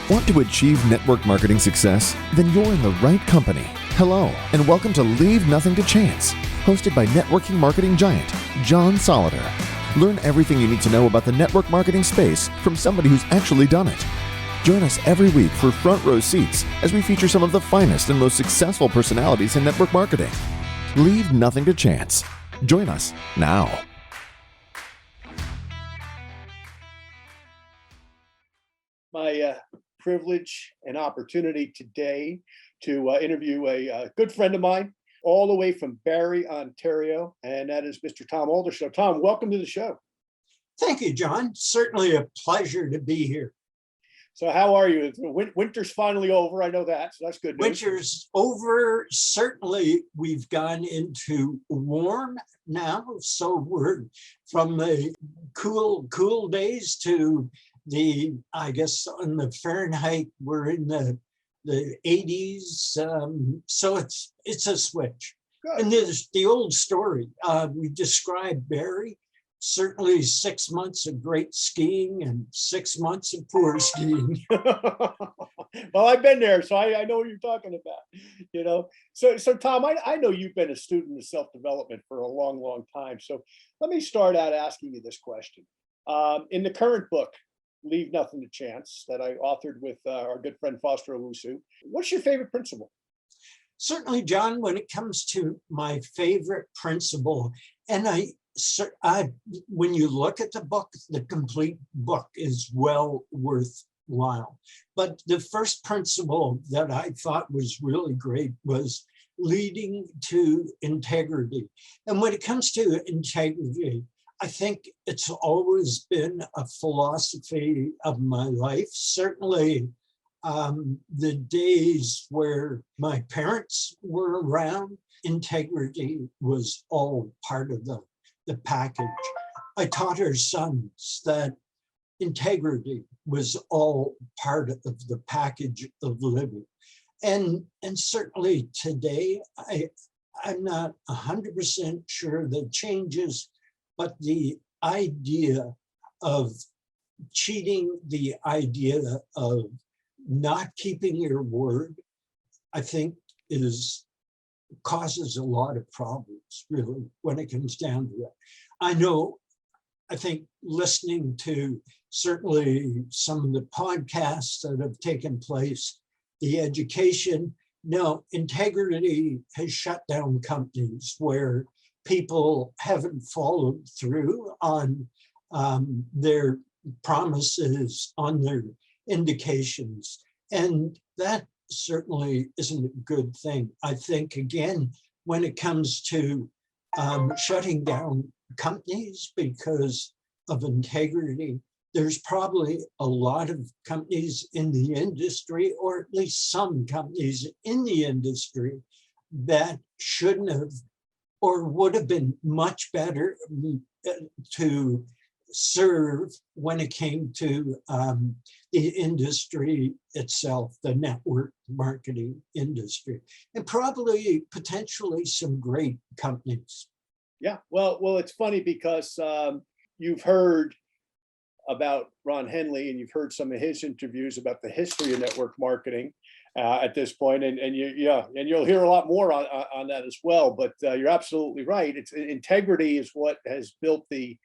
Want to achieve network marketing success? Then you're in the right company. Hello, and welcome to Leave Nothing to Chance, hosted by networking marketing giant John Solleder. Learn everything you need to know about the network marketing space from somebody who's actually done it. Join us every week for front row seats as we feature some of the finest and most successful personalities in network marketing. Leave nothing to chance. Join us now. My privilege and opportunity today to interview a good friend of mine all the way from Barrie, Ontario, and that is Mr. Tom Oldershaw. Tom, welcome to the show. Thank you, John. Certainly a pleasure to be here. So how are you? Winter's finally over. I know that, so that's good news. Winter's over. Certainly, we've gone into warm now. So we're from the cool days to I guess on the Fahrenheit, we're in the 80s. So it's a switch. Good. And there's the old story. We described Barrie. Certainly 6 months of great skiing and 6 months of poor skiing. Well, I've been there, so I know what you're talking about. So Tom, I know you've been a student of self-development for a long time. So let me start out asking you this question. In the current book, Leave Nothing to Chance, that I authored with our good friend Foster Owusu, what's your favorite principle? Certainly, John, when it comes to my favorite principle, and when you look at the book, the complete book is well worthwhile. But the first principle that I thought was really great was leading to integrity. And when it comes to integrity, I think it's always been a philosophy of my life. Certainly, the days where my parents were around, integrity was all part of the package. I taught our sons that integrity was all part of the package of living. And certainly today, I'm not 100% sure that changes, but the idea of cheating, the idea of not keeping your word, I think causes a lot of problems, really, when it comes down to it. I think listening to certainly some of the podcasts that have taken place, the education, integrity has shut down companies where people haven't followed through on their promises, on their indications. And that certainly isn't a good thing. I think, again, when it comes to shutting down companies because of integrity, there's probably a lot of companies in the industry, or at least some companies in the industry, that shouldn't have or would have been much better to serve when it came to the industry itself, the network marketing industry, and probably potentially some great companies. Yeah, well, it's funny because you've heard about Ron Henley and you've heard some of his interviews about the history of network marketing at this point, and you'll hear a lot more on that as well. But you're absolutely right. It's integrity is what has built the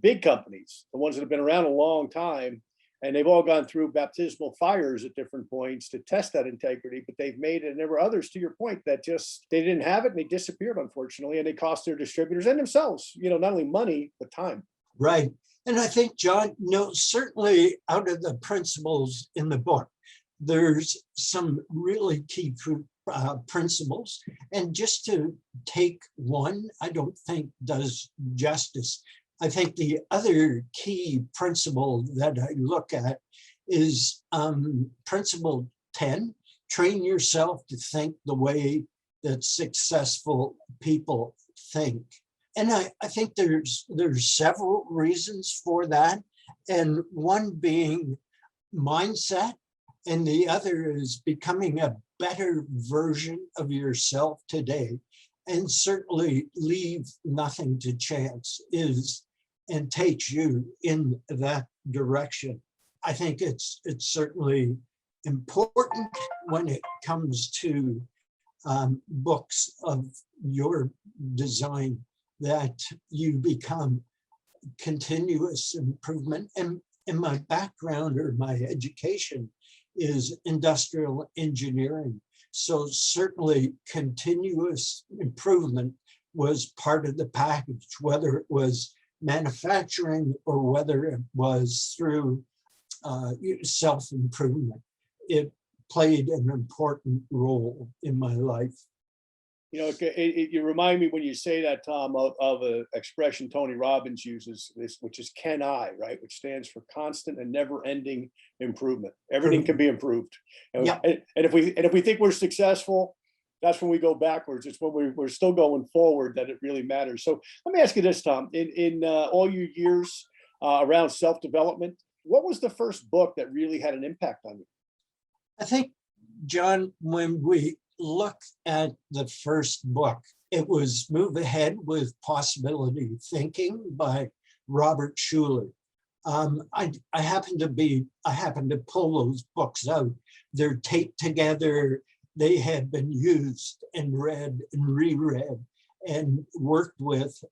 big companies, the ones that have been around a long time, and they've all gone through baptismal fires at different points to test that integrity. But they've made it, and there were others, to your point, that just they didn't have it and they disappeared, unfortunately, and they cost their distributors and themselves, not only money but time. Right, and I think, John, certainly out of the principles in the book, there's some really key principles. And just to take one, I don't think does justice. I think the other key principle that I look at is principle 10, train yourself to think the way that successful people think. And I think there's several reasons for that. And one being mindset, and the other is becoming a better version of yourself today. And certainly leave nothing to chance and takes you in that direction. I think it's certainly important when it comes to books of your design that you become continuous improvement. And my background or my education is industrial engineering. So certainly continuous improvement was part of the package, whether it was manufacturing or whether it was through self-improvement. It played an important role in my life. You know, you remind me when you say that, Tom, of an expression Tony Robbins uses, which is "Can I," right? Which stands for constant and never-ending improvement. Everything can be improved. And, Yeah. and if we think we're successful, that's when we go backwards. It's when we're still going forward that it really matters. So let me ask you this, Tom. In all your years around self-development, what was the first book that really had an impact on you? I think, John, when we look at the first book, it was Move Ahead with Possibility Thinking by Robert Schuller. I happened to pull those books out. They're taped together. They had been used and read and reread and worked with,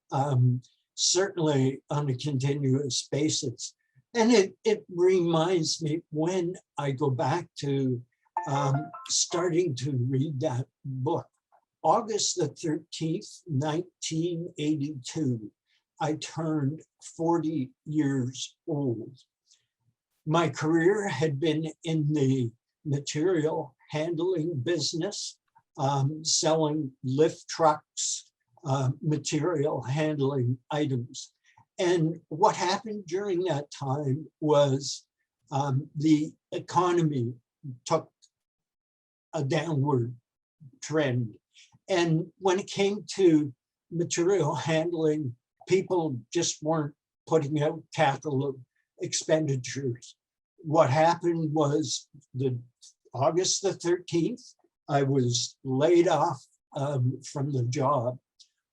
certainly on a continuous basis. And it reminds me, when I go back to starting to read that book, August the 13th, 1982, I turned 40 years old. My career had been in the material handling business, selling lift trucks, material handling items. And what happened during that time was the economy took a downward trend. And when it came to material handling, people just weren't putting out capital expenditures. What happened was August the 13th, I was laid off from the job.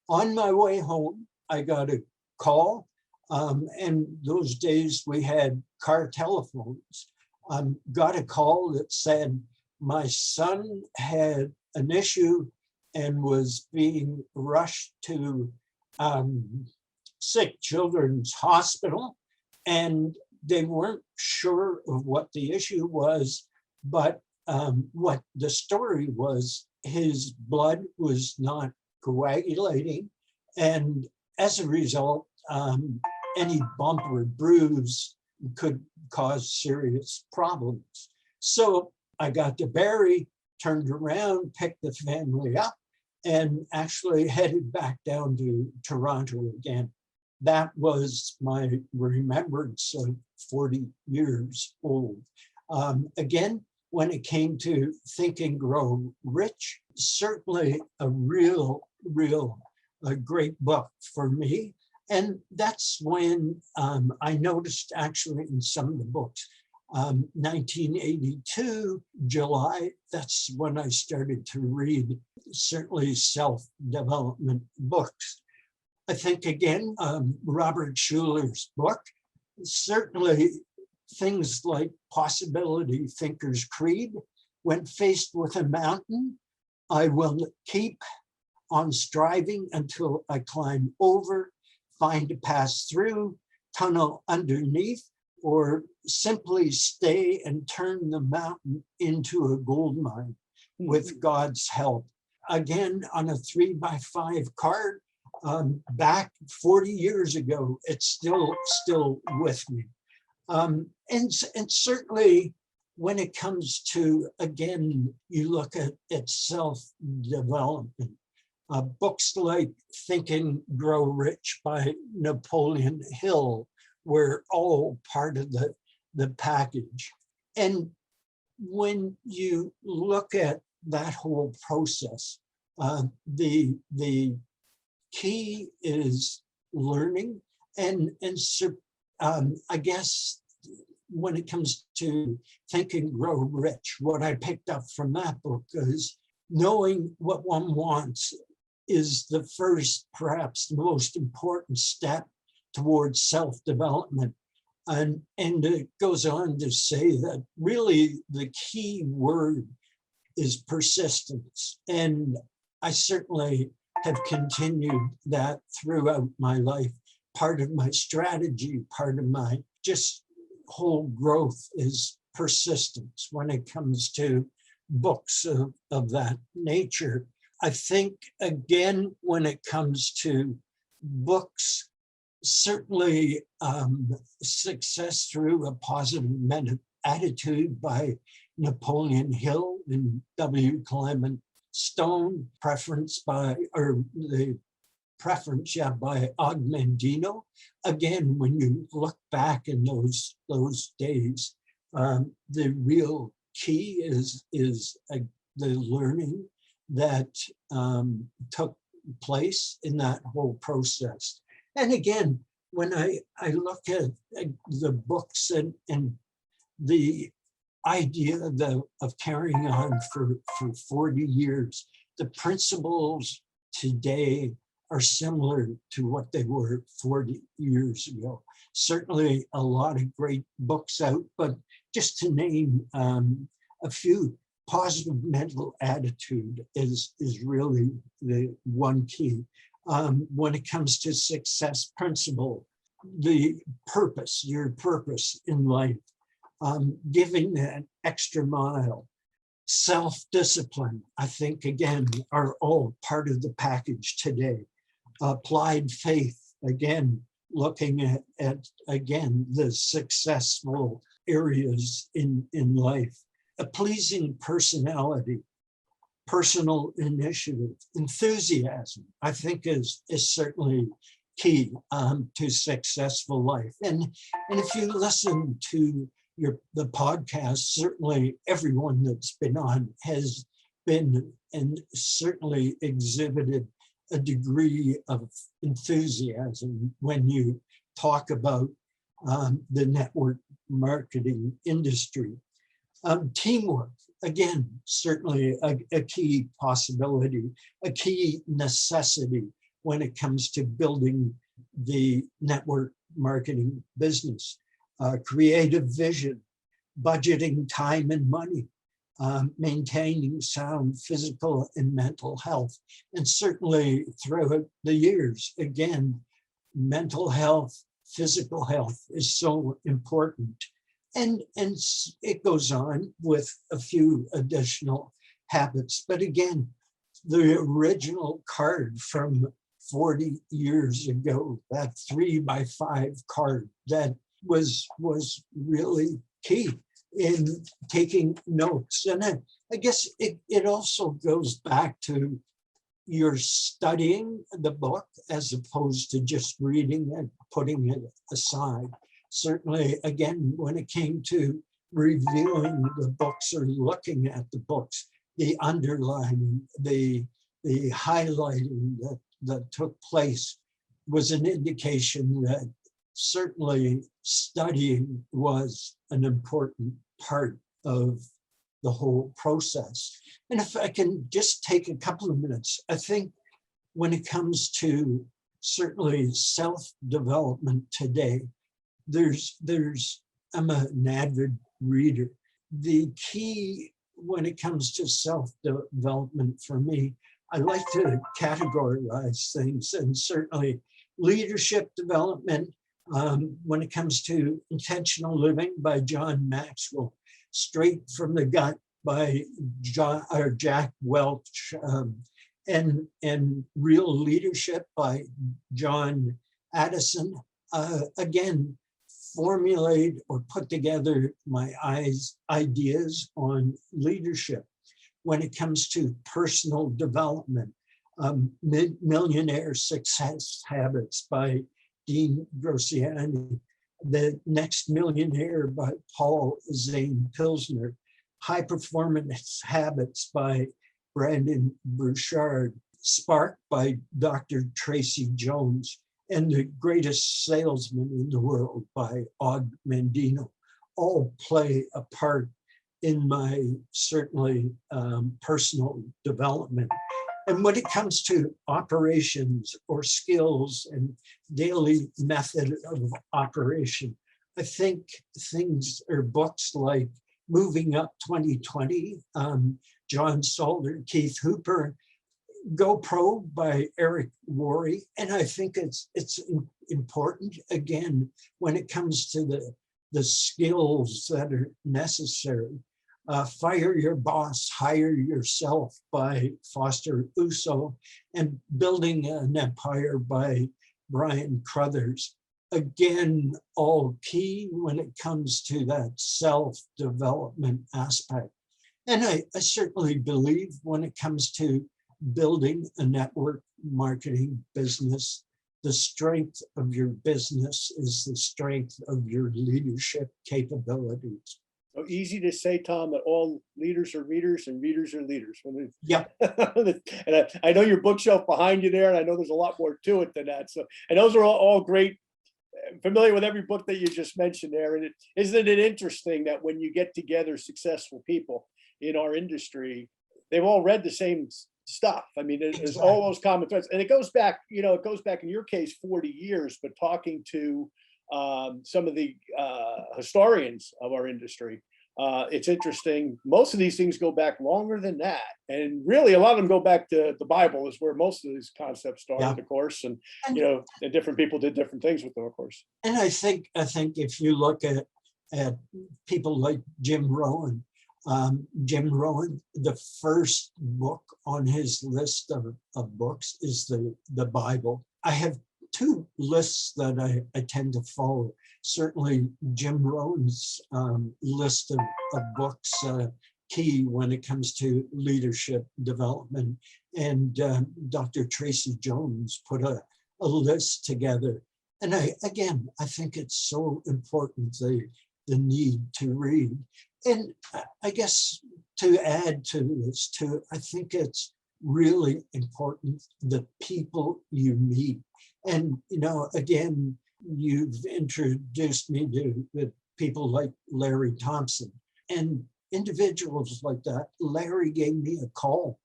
On my way home, I got a call, and those days we had car telephones. Got a call that said my son had an issue and was being rushed to Sick Children's Hospital, and they weren't sure of what the issue was, but what the story was, his blood was not coagulating, and as a result, any bump or bruise could cause serious problems. So I got to Barrie, turned around, picked the family up, and actually headed back down to Toronto again. That was my remembrance of 40 years old. Again, when it came to Think and Grow Rich, certainly a great book for me. And that's when I noticed, actually, in some of the books, 1982, July, that's when I started to read certainly self-development books. I think, again, Robert Schuller's book, certainly things like Possibility Thinker's Creed. When faced with a mountain, I will keep on striving until I climb over, find a pass through, tunnel underneath, or simply stay and turn the mountain into a gold mine with God's help. Again, on a 3x5 card, back 40 years ago, it's still with me. And certainly when it comes to, again, you look at self-development, books like Think and Grow Rich by Napoleon Hill were all part of the package. And when you look at that whole process, the key is learning, and I guess when it comes to Think and Grow Rich, what I picked up from that book is knowing what one wants is the first, perhaps the most important step towards self-development. And it goes on to say that really the key word is persistence. And I certainly have continued that throughout my life. Part of my strategy, part of my just whole growth is persistence when it comes to books of that nature. I think, again, when it comes to books, certainly Success Through a Positive Attitude by Napoleon Hill and W. Clement Stone, by Og Mandino. Again, when you look back in those days, the real key is the learning that took place in that whole process. And again, when I look at the books and the idea of carrying on for 40 years, the principles today are similar to what they were 40 years ago. Certainly a lot of great books out, but just to name a few, positive mental attitude is really the one key. When it comes to success principle, the purpose, your purpose in life, giving that extra mile, self-discipline, I think, again, are all part of the package today. Applied faith, again, looking at again, the successful areas in life. A pleasing personality, personal initiative, enthusiasm, I think is certainly key to successful life. And if you listen to the podcast, certainly everyone that's been on has been and certainly exhibited a degree of enthusiasm when you talk about the network marketing industry. Teamwork, again, certainly a key possibility, a key necessity when it comes to building the network marketing business. Creative vision, budgeting time and money, maintaining sound physical and mental health. And certainly throughout the years, again, mental health, physical health is so important. And it goes on with a few additional habits. But again, the original card from 40 years ago, that 3x5 card, that was really key in taking notes. And I guess it also goes back to you're studying the book as opposed to just reading it, putting it aside. Certainly, again, when it came to reviewing the books or looking at the books, the underlining, the highlighting that took place was an indication that certainly studying was an important part of the whole process. And if I can just take a couple of minutes, I think when it comes to certainly self-development today, I'm an avid reader. The key when it comes to self-development for me, I like to categorize things, and certainly leadership development, when it comes to intentional living by John Maxwell, straight from the gut by Jack Welch, and real leadership by John Addison. Again, formulate or put together my ideas on leadership. When it comes to personal development, Millionaire Success Habits by Dean Grossiani, The Next Millionaire by Paul Zane Pilsner, High Performance Habits by Brandon Burchard, Spark by Dr. Tracy Jones, and The Greatest Salesman in the World by Og Mandino, all play a part in my certainly personal development. And when it comes to operations or skills and daily method of operation, I think things or books like Moving Up 2020, John Solleder, Keith Hooper, Go Pro by Eric Worre. And I think it's important, again, when it comes to the skills that are necessary. Fire Your Boss, Hire Yourself by Foster Uso, and Building an Empire by Brian Crothers. Again, all key when it comes to that self-development aspect. And I certainly believe when it comes to building a network marketing business, the strength of your business is the strength of your leadership capabilities. So easy to say, Tom, that all leaders are readers and readers are leaders. Yeah. And I know your bookshelf behind you there, and I know there's a lot more to it than that. So, and those are all great. Familiar with every book that you just mentioned there. And isn't it interesting that when you get together successful people in our industry, they've all read the same stuff. I mean, there's all those common threads, and it goes back in your case 40 years, but talking to some of the historians of our industry, it's interesting. Most of these things go back longer than that, and really a lot of them go back to the Bible is where most of these concepts started, of course, and and different people did different things with them, of course. And I think if you look at people like Jim Rohn, the first book on his list of books is the Bible. I have two lists that I tend to follow. Certainly Jim Rohn's list of books, key when it comes to leadership development. And Dr. Tracy Jones put a list together. And I think it's so important, the need to read. And I guess to add to this too, I think it's really important the people you meet. And, again, you've introduced me to people like Larry Thompson and individuals like that. Larry gave me a call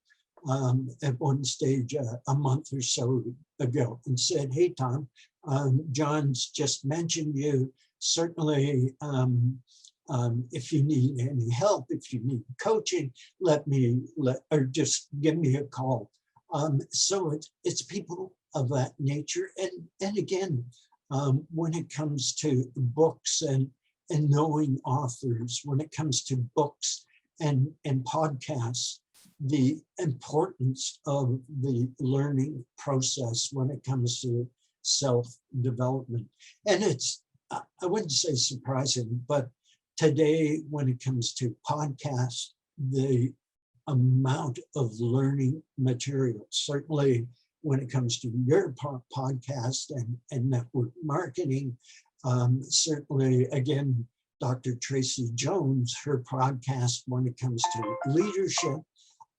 at one stage a month or so ago and said, "Hey, Tom, John's just mentioned you. Certainly, if you need any help, if you need coaching, or just give me a call." So it's people of that nature. And again, when it comes to books and knowing authors, when it comes to books and podcasts, the importance of the learning process when it comes to self-development. And it's, I wouldn't say surprising, but today, when it comes to podcasts, the amount of learning material, certainly when it comes to your podcast and network marketing, certainly, again, Dr. Tracy Jones, her podcast when it comes to leadership,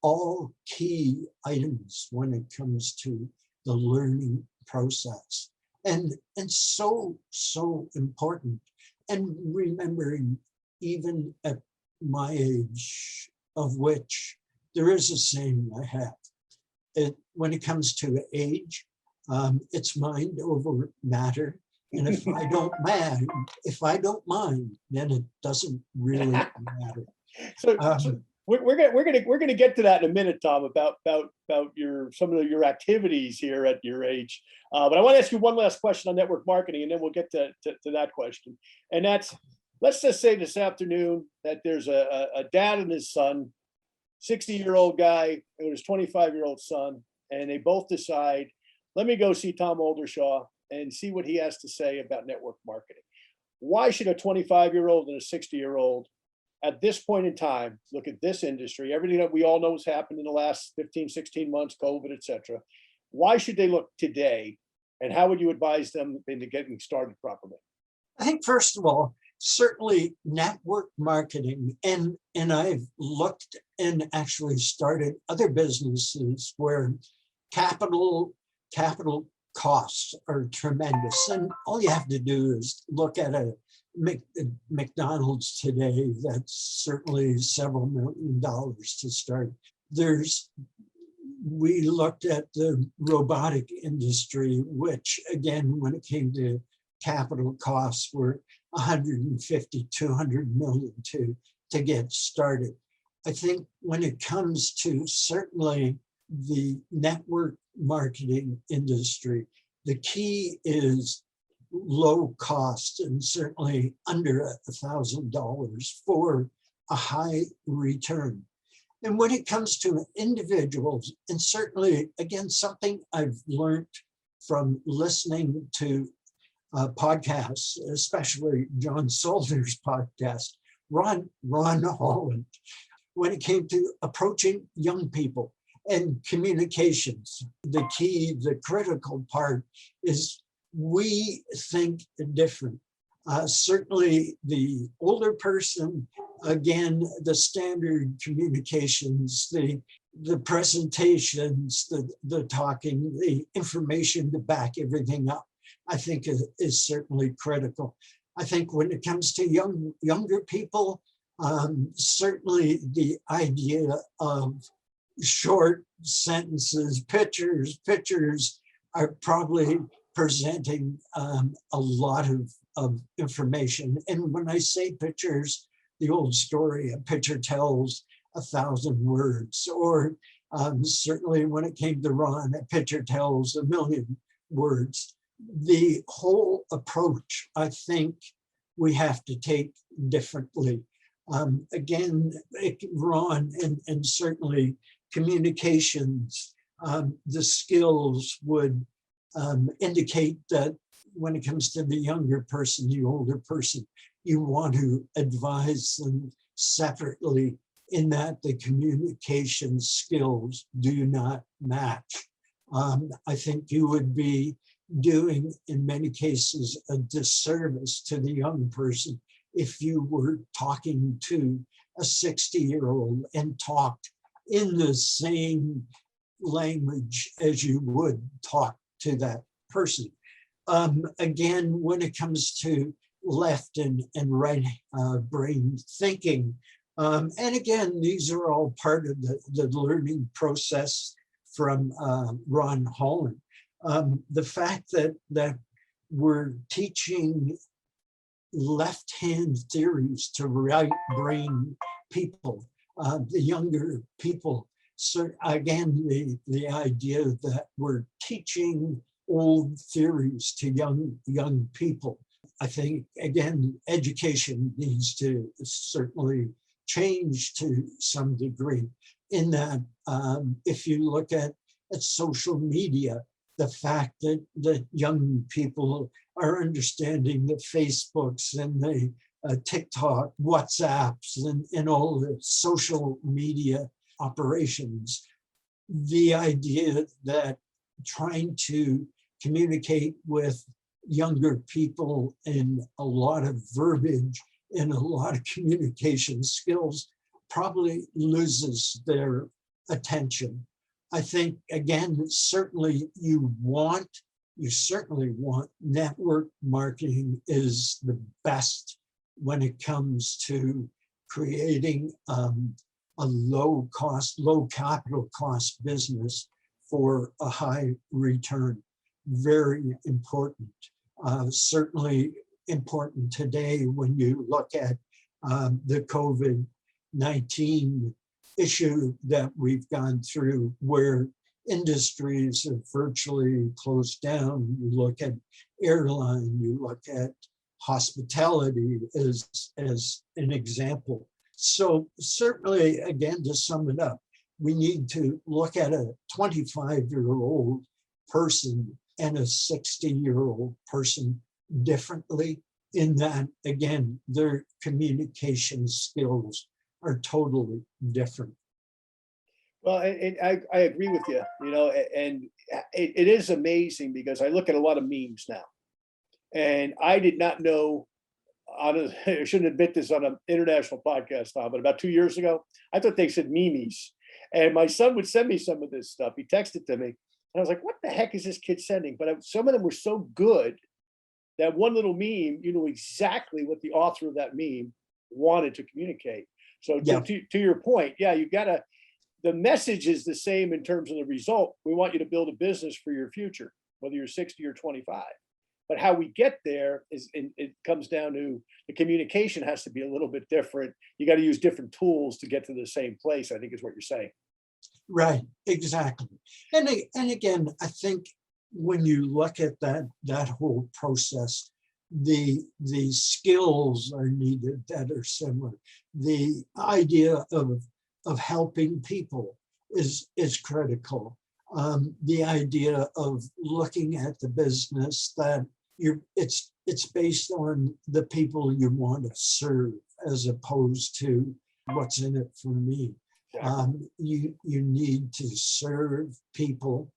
all key items when it comes to the learning process. And so important. And remembering, even at my age, of which there is a saying I have, when it comes to age, it's mind over matter. And if I don't mind, then it doesn't really matter. So we're gonna get to that in a minute, Tom, about some of your activities here at your age. But I want to ask you one last question on network marketing, and then we'll get to that question. And that's, let's just say this afternoon that there's a dad and his son, 60-year-old guy and his 25-year-old son, and they both decide, let me go see Tom Oldershaw and see what he has to say about network marketing. Why should a 25-year-old and a 60-year-old at this point in time look at this industry, everything that we all know has happened in the last 15, 16 months, COVID, et cetera? Why should they look today, and how would you advise them into getting started properly? I think, first of all, certainly network marketing, and I've looked and actually started other businesses where capital costs are tremendous. And all you have to do is look at a McDonald's today, that's certainly several $1 million to start. We looked at the robotic industry, which again, when it came to capital costs were 150, 200 million to get started. I think when it comes to certainly the network marketing industry, the key is low cost and certainly under $1,000 for a high return. And when it comes to individuals, and certainly, again, something I've learned from listening to podcasts, especially John Solleder's podcast, Ron Holland, when it came to approaching young people and communications, the key, the critical part is we think different. Certainly the older person, again, the standard communications, the presentations, the talking, the information to back everything up, I think is certainly critical. I think when it comes to younger people, certainly the idea of short sentences, pictures are probably presenting a lot of information. And when I say pictures, the old story, a picture tells 1,000 words, or certainly when it came to Ron, a picture tells 1,000,000 words. The whole approach, I think we have to take differently. Again, Ron, and certainly communications, the skills would indicate that when it comes to the younger person, the older person, you want to advise them separately in that the communication skills do not match. I think you would be doing, in many cases, a disservice to the young person if you were talking to a 60-year-old and talked in the same language as you would talk to that person. Again, when it comes to left and right brain thinking, and again, these are all part of the learning process from Ron Holland. The fact that we're teaching left-hand theories to right brain people, the younger people. So again, the idea that we're teaching old theories to young people. I think, again, education needs to certainly change to some degree in that if you look at social media, the fact that young people are understanding the Facebooks and the TikTok, WhatsApps, and all the social media operations, the idea that trying to communicate with younger people in a lot of verbiage and a lot of communication skills probably loses their attention. I think, again, certainly you certainly want network marketing is the best when it comes to creating a low capital cost business for a high return. Very important. Certainly important today when you look at the COVID-19 issue that we've gone through, where industries have virtually closed down. You look at airline, you look at hospitality as an example. So certainly, again, to sum it up, we need to look at a 25-year-old person and a 60-year-old person differently in that, again, their communication skills are totally different. Well, I agree with you, and it is amazing because I look at a lot of memes now, and I did not know, I shouldn't admit this on an international podcast, Tom, but about 2 years ago, I thought they said memes. And my son would send me some of this stuff. He texted to me, and I was like, what the heck is this kid sending? But some of them were so good that one little meme, you know exactly what the author of that meme wanted to communicate. So to your point, yeah, you got to, the message is the same in terms of the result. We want you to build a business for your future, whether you're 60 or 25. But how we get there it comes down to the communication has to be a little bit different. You got to use different tools to get to the same place, I think is what you're saying. Right, exactly. And again, I think when you look at that whole process, the skills are needed that are similar. The idea of helping people is critical. The idea of looking at the business that it's based on the people you want to serve as opposed to what's in it for me. You need to serve people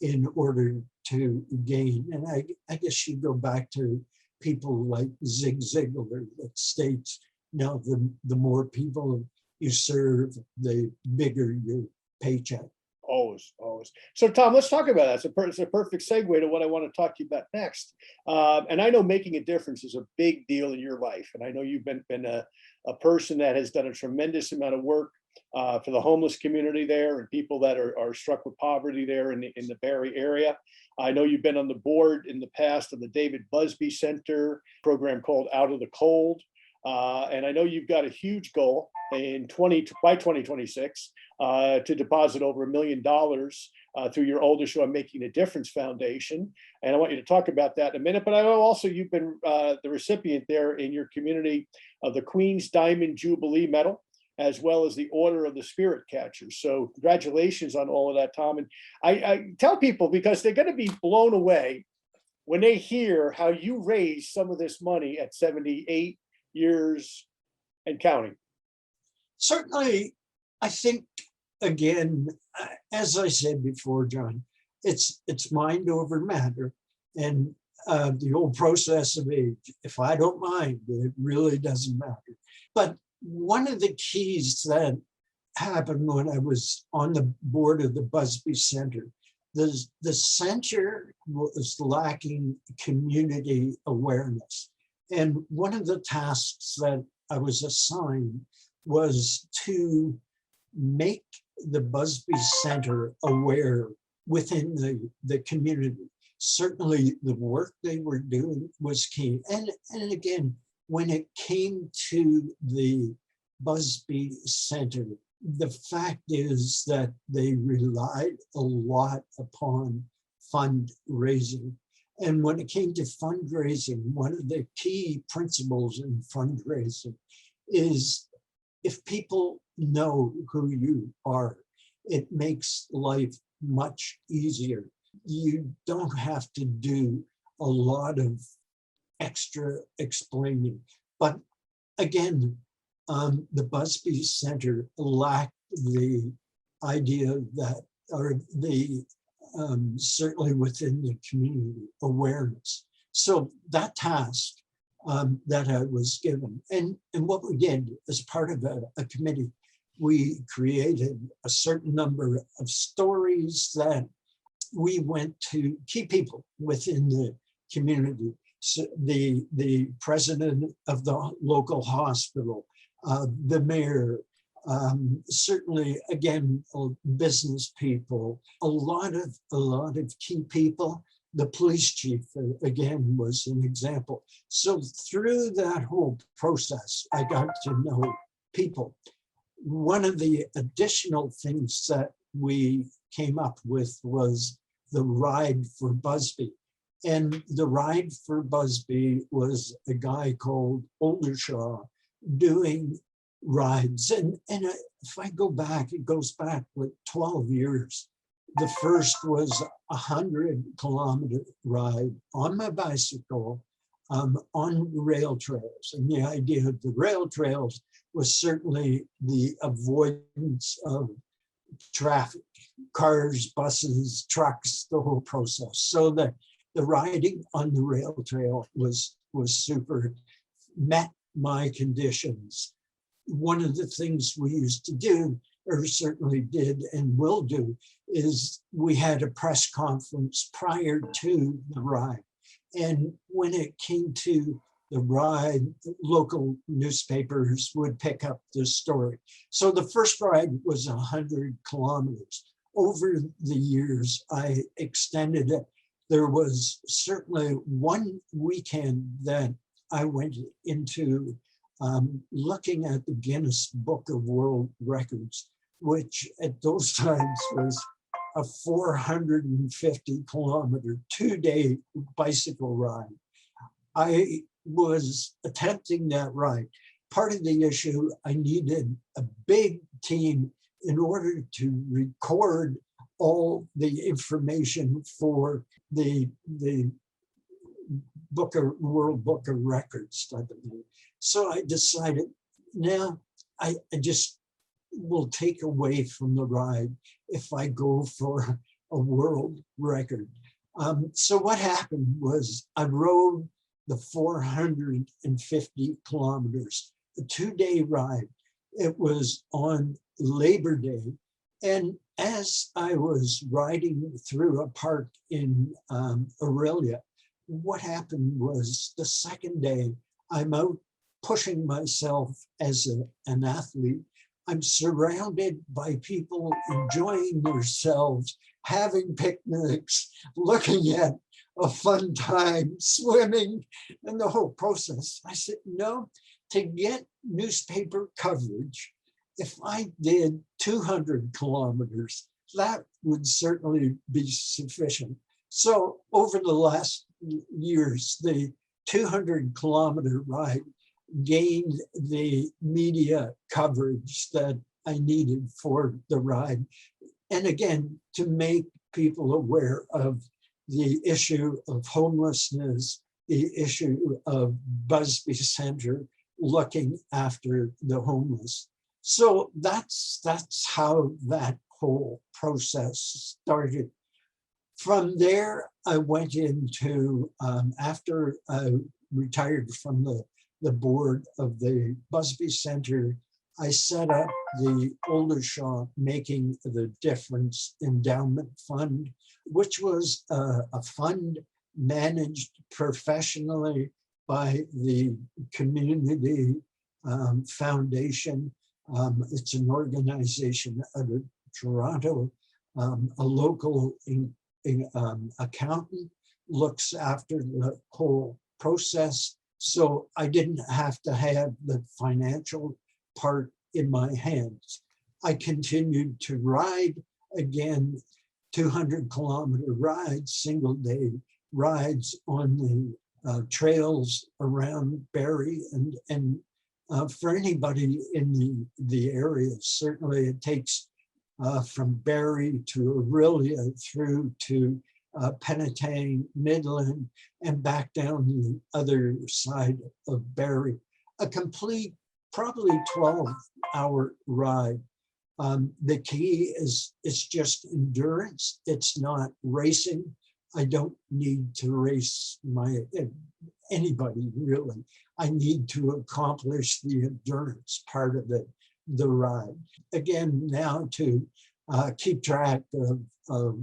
in order to gain. And I guess you go back to people like Zig Ziglar that states, the more people you serve, the bigger your paycheck. Always. So Tom, let's talk about that. It's a perfect segue to what I want to talk to you about next. And I know making a difference is a big deal in your life. And I know you've been a person that has done a tremendous amount of work for the homeless community there and people that are struck with poverty there in the Barrie area. I know you've been on the board in the past of the David Busby Center program called Out of the Cold. And I know you've got a huge goal by 2026 to deposit over $1 million through your Oldershaw Making a Difference Foundation. And I want you to talk about that in a minute. But I know also you've been the recipient there in your community of the Queen's Diamond Jubilee Medal, as well as the Order of the Spirit Catchers. So congratulations on all of that, Tom. And I tell people, because they're going to be blown away when they hear how you raised some of this money at 78 years and counting. Certainly, I think, again, as I said before, John, it's mind over matter. And the old process of age, if I don't mind, it really doesn't matter. But one of the keys that happened when I was on the board of the Busby Center, the center was lacking community awareness. And one of the tasks that I was assigned was to make the Busby Center aware within the community. Certainly the work they were doing was key. And again, when it came to the Busby Center, the fact is that they relied a lot upon fundraising. And when it came to fundraising, one of the key principles in fundraising is if people know who you are, it makes life much easier. You don't have to do a lot of extra explaining. But again, the Busby Center lacked the idea that, or the certainly within the community awareness. So that task that I was given, and what we did as part of a committee, we created a certain number of stories that we went to key people within the community. So the president of the local hospital, the mayor, certainly again business people, a lot of key people. The police chief again was an example. So through that whole process, I got to know people. One of the additional things that we came up with was the Ride for Busby. And the Ride for Busby was a guy called Oldershaw doing rides. And if I go back, it goes back like 12 years. The first was a 100-kilometer ride on my bicycle on rail trails. And the idea of the rail trails was certainly the avoidance of traffic, cars, buses, trucks, the whole process. So the riding on the rail trail was super, met my conditions. One of the things we used to do, or certainly did and will do, is we had a press conference prior to the ride. And when it came to the ride, local newspapers would pick up the story. So the first ride was 100 kilometers. Over the years, I extended it there was certainly one weekend that I went into looking at the Guinness Book of World Records, which at those times was a 450-kilometer, 2-day bicycle ride. I was attempting that ride. Part of the issue, I needed a big team in order to record all the information for the World Book of Records type of thing. So I decided, now I just will take away from the ride if I go for a world record. So what happened was I rode the 450 kilometers, a 2-day ride. It was on Labor Day. And as I was riding through a park in Aurelia, what happened was the second day, I'm out pushing myself as an athlete. I'm surrounded by people enjoying themselves, having picnics, looking at a fun time, swimming, and the whole process. I said, no, to get newspaper coverage, if I did 200 kilometers, that would certainly be sufficient. So over the last years, the 200-kilometer ride gained the media coverage that I needed for the ride. And again, to make people aware of the issue of homelessness, the issue of Busby Center looking after the homeless. So that's how that whole process started. From there, I went into, after I retired from the board of the Busby Center, I set up the Oldershaw Making the Difference Endowment Fund, which was a fund managed professionally by the Community Foundation. It's an organization out of Toronto. A local accountant looks after the whole process. So I didn't have to have the financial part in my hands. I continued to ride, again, 200-kilometer rides, single-day rides on the trails around Barrie. And for anybody in the area, certainly it takes from Barrie to Aurelia through to Penetang, Midland, and back down the other side of Barrie. A complete, probably 12-hour ride. The key is it's just endurance. It's not racing. I don't need to race anybody really. I need to accomplish the endurance part of it, the ride. Again, now to keep track of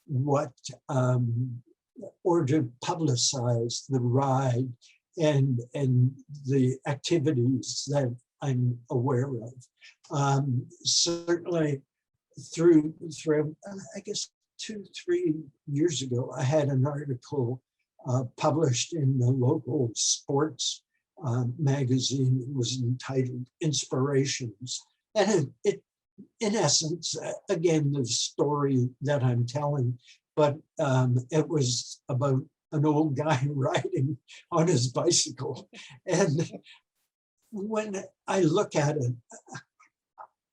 what, or to publicize the ride and the activities that I'm aware of. Certainly through, I guess 2-3 years ago, I had an article published in the local sports magazine. It was entitled Inspirations. And it in essence, again, the story that I'm telling, but it was about an old guy riding on his bicycle. And when I look at it,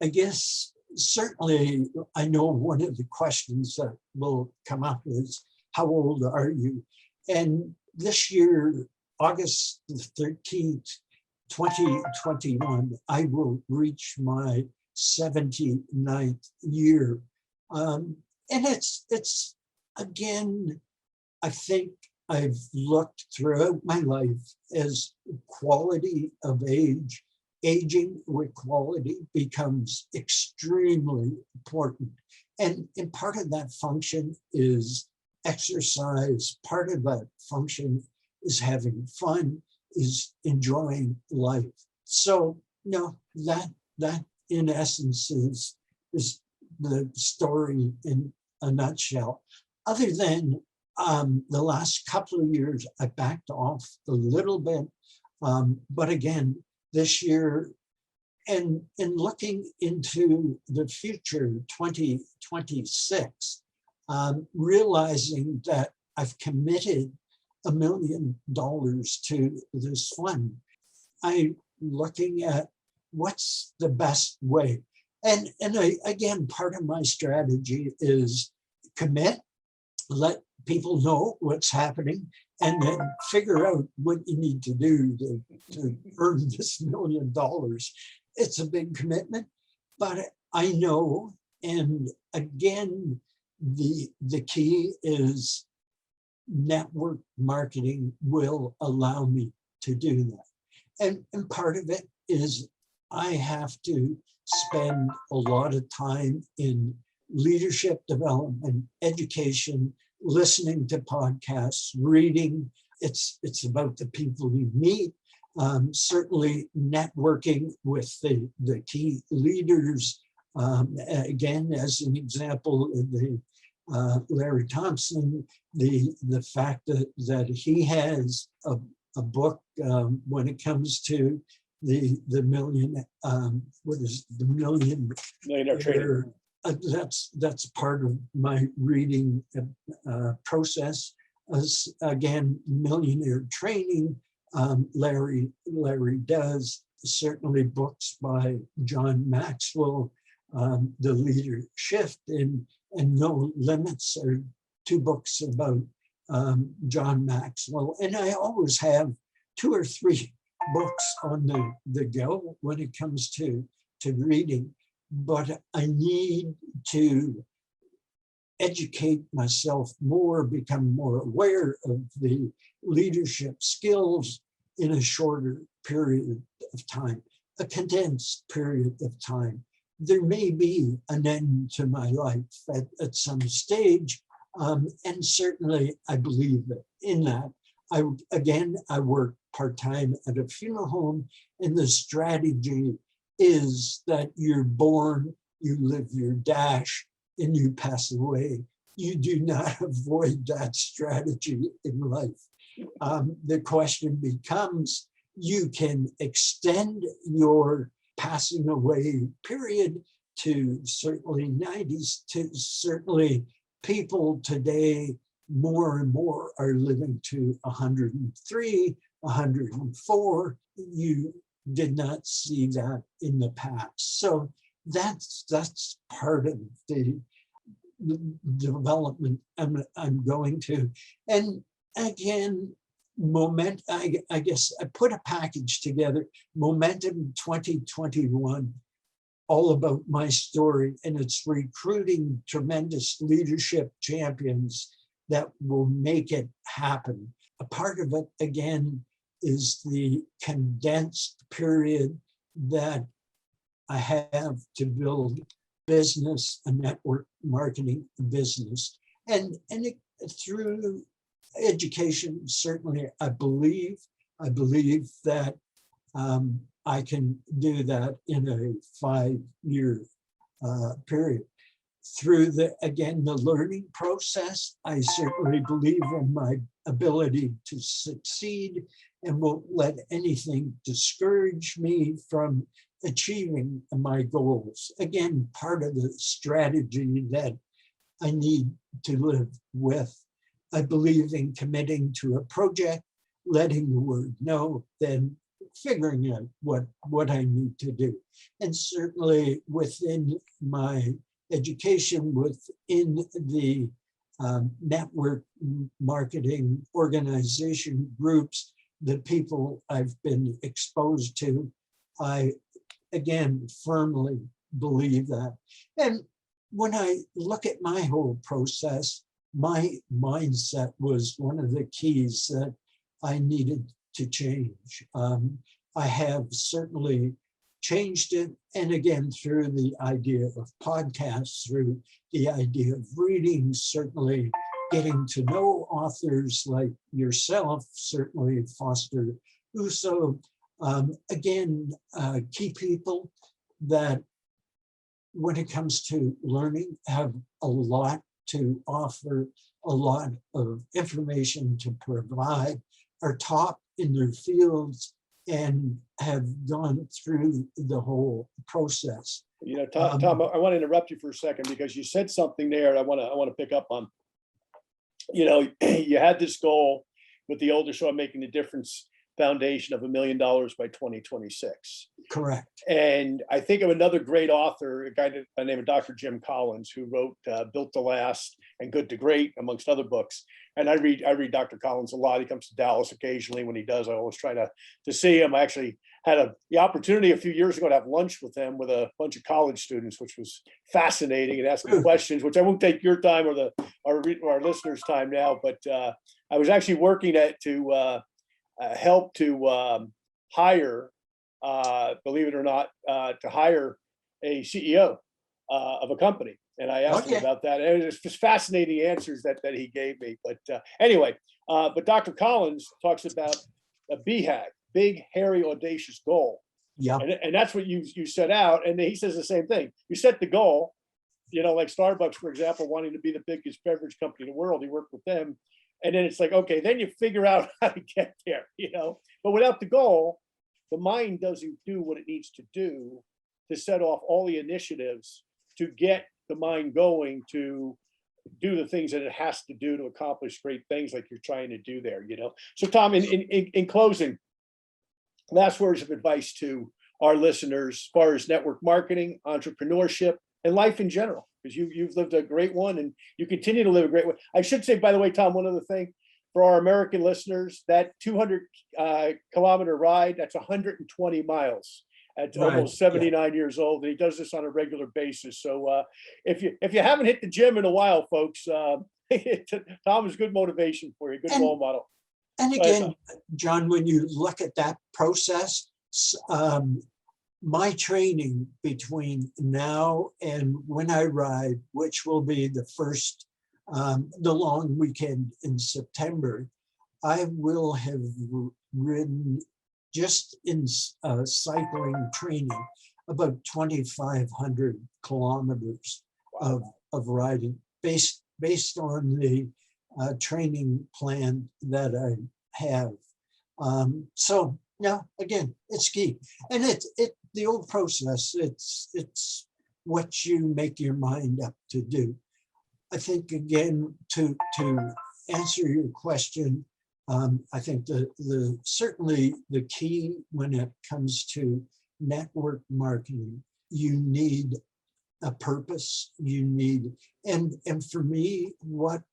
I guess certainly I know one of the questions that will come up is, how old are you? And this year, August the 13th, 2021, I will reach my 79th year. And it's again, I think I've looked throughout my life as quality of age. Aging with quality becomes extremely important. And part of that function is exercise. Part of that function is having fun, is enjoying life. So, no, that in essence is the story in a nutshell. Other than The last couple of years, I backed off a little bit. But again, this year, and looking into the future, 2026, realizing that I've committed $1 million to this fund, I'm looking at what's the best way. And again, part of my strategy is commit, let people know what's happening, and then figure out what you need to do to earn this $1 million. It's a big commitment, but I know, and again, the key is network marketing will allow me to do that. And part of it is I have to spend a lot of time in leadership development, education, listening to podcasts, reading. It's about the people you meet, certainly networking with the key leaders. Again, as an example, Larry Thompson, the fact that he has a book when it comes to the Millionaire Training. That's part of my reading process. Again, Millionaire Training, Larry does. Certainly books by John Maxwell, The Leader Shift, and No Limits are two books about John Maxwell. And I always have 2 or 3 books on the go when it comes to reading. But I need to educate myself more, become more aware of the leadership skills in a shorter period of time, a condensed period of time. There may be an end to my life at some stage, and certainly I believe in that. I work part-time at a funeral home, and the strategy is that you're born, you live your dash, and you pass away. You do not avoid that strategy in life. The question becomes, you can extend your passing away period to certainly 90s, to certainly people today more and more are living to 103, 104. You did not see that in the past. So that's part of the development I'm going to. And again, I guess I put a package together, Momentum 2021, all about my story, and it's recruiting tremendous leadership champions that will make it happen. A part of it, again, is the condensed period that I have to build business, a network marketing business. And through education, certainly I believe that I can do that in a 5-year period. Through the learning process, I certainly believe in my ability to succeed and won't let anything discourage me from achieving my goals. Again, part of the strategy that I need to live with. I believe in committing to a project, letting the word no, then figuring out what I need to do. And certainly within my education, within the network marketing organization groups, the people I've been exposed to, I, again, firmly believe that. And when I look at my whole process, my mindset was one of the keys that I needed to change. I have certainly changed it. And again, through the idea of podcasts, through the idea of reading, certainly getting to know authors like yourself, certainly Foster Uso, again, key people that when it comes to learning have a lot to offer, a lot of information to provide, are top in their fields and have gone through the whole process. You know, Tom, I want to interrupt you for a second because you said something there I want to pick up on. You know, you had this goal with the Oldershaw Making the Difference Foundation of $1 million by 2026. Correct. And I think of another great author, a guy by the name of Dr. Jim Collins, who wrote Built to Last and Good to Great, amongst other books. And I read Dr. Collins a lot. He comes to Dallas occasionally. When he does, I always try to see him. I actually had the opportunity a few years ago to have lunch with him with a bunch of college students, which was fascinating, and asking questions, which I won't take your time or our listeners' time now. But I was actually working to help to hire, believe it or not, to hire a CEO of a company. And I asked him about that. And it was just fascinating answers that he gave me. But anyway, but Dr. Collins talks about a BHAG, big, hairy, audacious goal. Yeah. And that's what you set out. And he says the same thing. You set the goal, you know, like Starbucks, for example, wanting to be the biggest beverage company in the world. He worked with them. And then it's like, okay, then you figure out how to get there, you know. But without the goal, the mind doesn't do what it needs to do to set off all the initiatives to get the mind going to do the things that it has to do to accomplish great things like you're trying to do there, you know. So Tom, in closing, last words of advice to our listeners as far as network marketing, entrepreneurship, and life in general, because you've lived a great one and you continue to live a great one. I should say, by the way, Tom, one other thing for our American listeners, that 200 kilometer ride, that's 120 miles at almost 79 years old. And he does this on a regular basis. So if you haven't hit the gym in a while, folks, Tom is good motivation for you, good role model. And again, John, when you look at that process, my training between now and when I ride, which will be the first, the long weekend in September, I will have ridden just in cycling training about 2,500 kilometers of riding based on the training plan that I have. So now again, it's key, and the old process. It's what you make your mind up to do. I think again to answer your question, I think certainly the key when it comes to network marketing, you need a purpose. You need and for me, what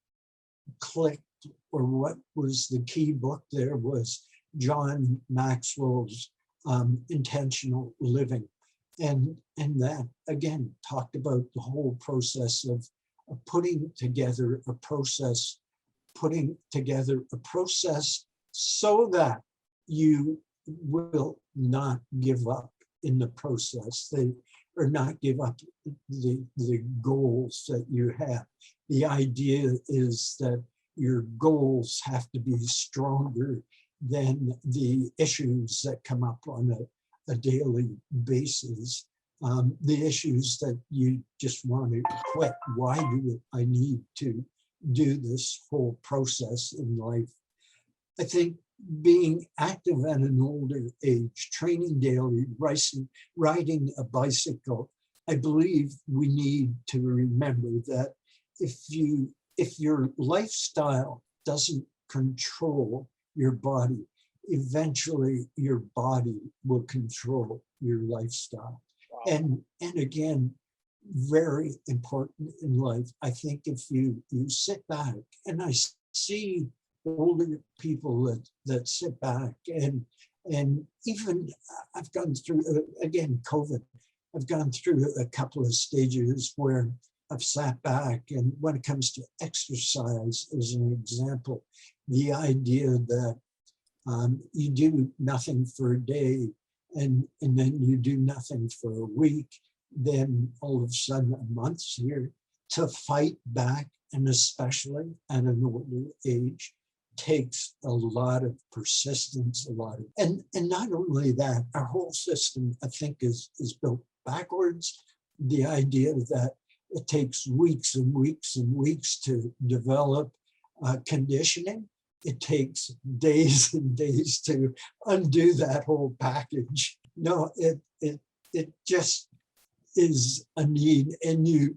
clicked or what was the key book there was John Maxwell's Intentional Living, and that again talked about the whole process of putting together a process so that you will not give up in the process, or not give up the goals that you have. The idea is that your goals have to be stronger than the issues that come up on a daily basis. The issues that you just want to quit. Why do I need to do this whole process in life? I think being active at an older age, training daily, riding a bicycle, I believe we need to remember that if your lifestyle doesn't control your body, eventually your body will control your lifestyle. Wow. And again, very important in life. I think if you sit back, and I see older people that sit back and even I've gone through, again, COVID, I've gone through a couple of stages where I've sat back, and when it comes to exercise, as an example, the idea that you do nothing for a day and then you do nothing for a week, then all of a sudden a month's here to fight back, and especially at an older age, takes a lot of persistence, and not only that, our whole system, I think, is built backwards. The idea that It takes weeks and weeks and weeks to develop conditioning. It takes days and days to undo that whole package. No, it just is a need, and you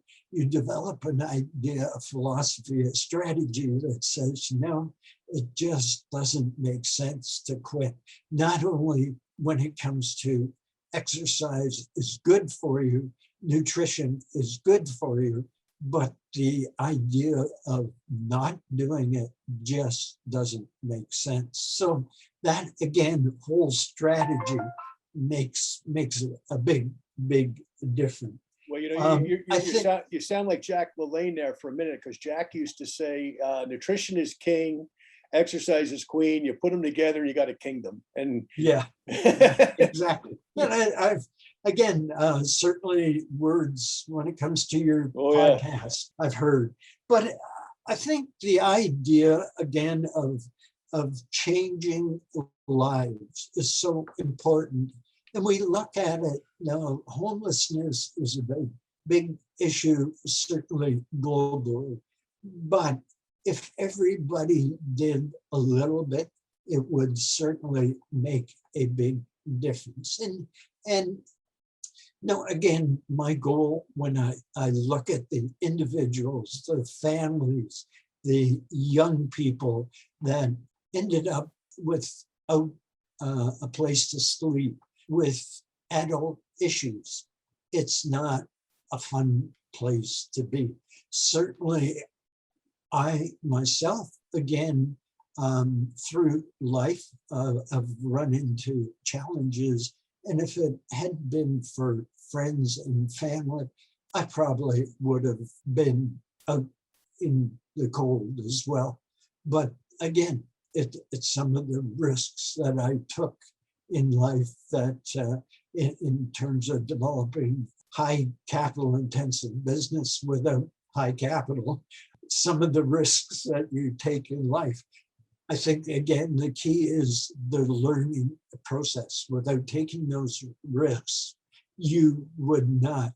develop an idea, a philosophy, a strategy that says, no, it just doesn't make sense to quit. Not only when it comes to exercise is good for you, nutrition is good for you, but the idea of not doing it just doesn't make sense. So that, again, whole strategy makes a big difference. Well, you sound like Jack LaLanne there for a minute, because Jack used to say, nutrition is king, exercise is queen. You put them together, you got a kingdom. And yeah, exactly. And I've again, certainly words when it comes to your podcast, I've heard, but I think the idea again of changing lives is so important. And we look at it now, homelessness is a big issue, certainly globally. But if everybody did a little bit, it would certainly make a big difference. And no, again, my goal when I look at the individuals, the families, the young people that ended up without a place to sleep, with adult issues, it's not a fun place to be. Certainly, I myself, again, through life, have run into challenges. And if it had been for friends and family, I probably would have been out in the cold as well. But again, it's some of the risks that I took in life that in terms of developing high capital intensive business without high capital, some of the risks that you take in life. I think, again, the key is the learning process. Without taking those risks, you would not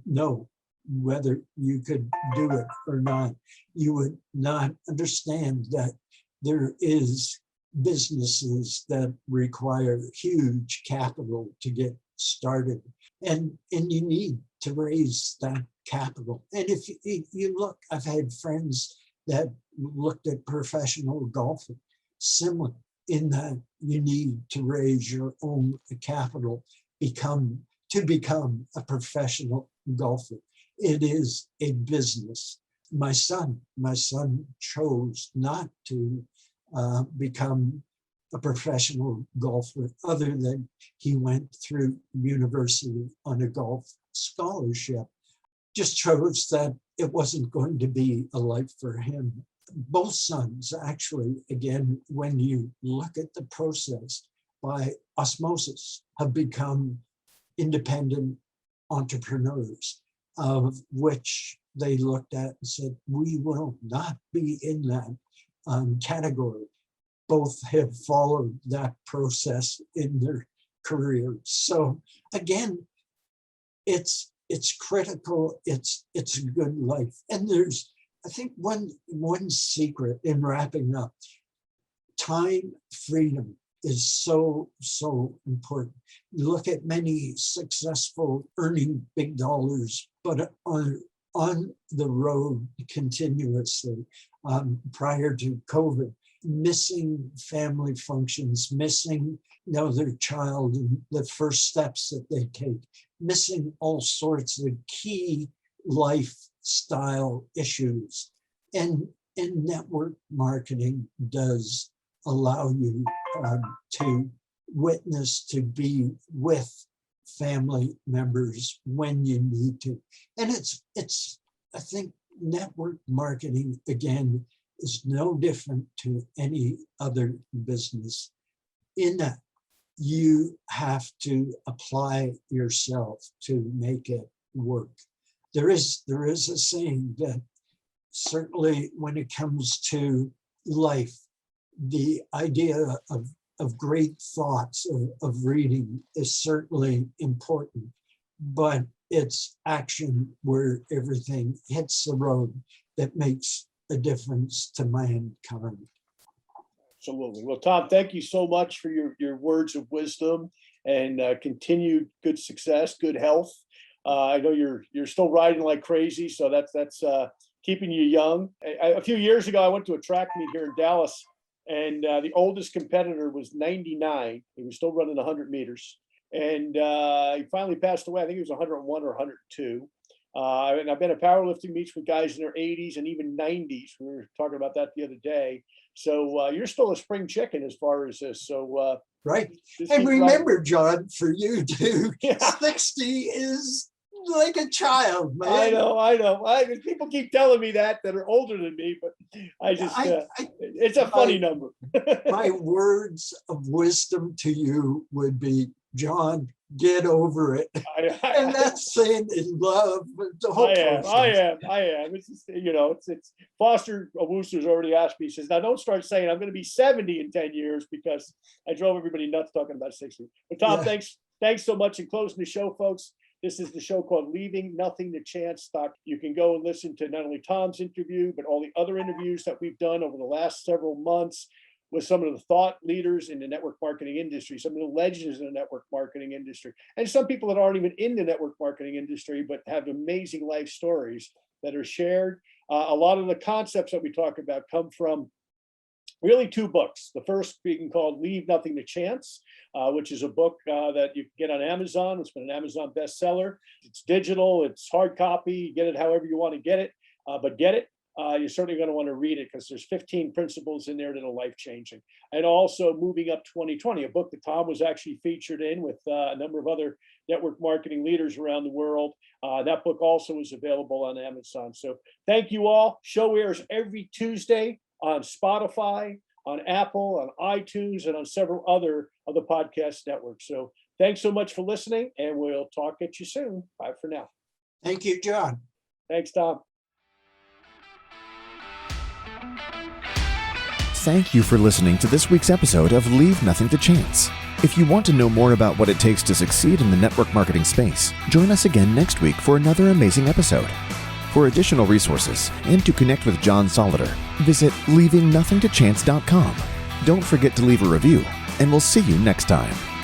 know whether you could do it or not. You would not understand that there is businesses that require huge capital to get started. And you need to raise that capital. And if you look, I've had friends that looked at professional golfing, similar in that you need to raise your own capital to become a professional golfer. It is a business. My son chose not to become a professional golfer, other than he went through university on a golf scholarship. Just chose that it wasn't going to be a life for him. Both sons, actually, again, when you look at the process, by osmosis, have become independent entrepreneurs, of which they looked at and said, we will not be in that category. Both have followed that process in their careers. So again, it's critical. It's a good life. And there's, I think, one secret in wrapping up. Time freedom is so important. You look at many successful, earning big dollars, but on the road continuously, prior to COVID, missing family functions, missing their child and the first steps that they take, missing all sorts of key lifestyle issues. And network marketing does allow you to witness, to be with family members when you need to. And it's I think network marketing, again, is no different to any other business, in that you have to apply yourself to make it work. There is a saying that certainly when it comes to life, the idea of great thoughts, of reading, is certainly important. But it's action where everything hits the road that makes a difference to mankind. Absolutely. Well, Tom, thank you so much for your words of wisdom and continued good success, good health. I know you're still riding like crazy, so that's keeping you young. A few years ago, I went to a track meet here in Dallas, and the oldest competitor was 99. He was still running 100 meters, and he finally passed away. I think he was 101 or 102. And I've been at powerlifting meets with guys in their 80s and even 90s. We were talking about that the other day. So you're still a spring chicken as far as this. So right. And remember, John, for you too, 60 is like a child, man. I know. People keep telling me that are older than me, but I just, it's a funny number. My words of wisdom to you would be, John, get over it. And that's saying in love. I am. It's just, it's Foster Wooster's already asked me, he says, now don't start saying I'm going to be 70 in 10 years because I drove everybody nuts talking about 60. But Tom, thanks so much. In closing the show, folks, this is the show called Leaving Nothing to Chance. You can go and listen to not only Tom's interview, but all the other interviews that we've done over the last several months with some of the thought leaders in the network marketing industry, some of the legends in the network marketing industry, and some people that aren't even in the network marketing industry, but have amazing life stories that are shared. A lot of the concepts that we talk about come from really two books. The first being called Leave Nothing to Chance, which is a book that you can get on Amazon. It's been an Amazon bestseller. It's digital, it's hard copy, get it however you want to get it, but get it. You're certainly going to want to read it because there's 15 principles in there that are life-changing. And also Moving Up 2020, a book that Tom was actually featured in with a number of other network marketing leaders around the world. That book also is available on Amazon. So thank you all. Show airs every Tuesday on Spotify, on Apple, on iTunes, and on several other of the podcast networks. So thanks so much for listening, and we'll talk at you soon. Bye for now. Thank you, John. Thanks, Tom. Thank you for listening to this week's episode of Leave Nothing to Chance. If you want to know more about what it takes to succeed in the network marketing space, join us again next week for another amazing episode. For additional resources and to connect with John Solleder, visit leavingnothingtochance.com. Don't forget to leave a review, and we'll see you next time.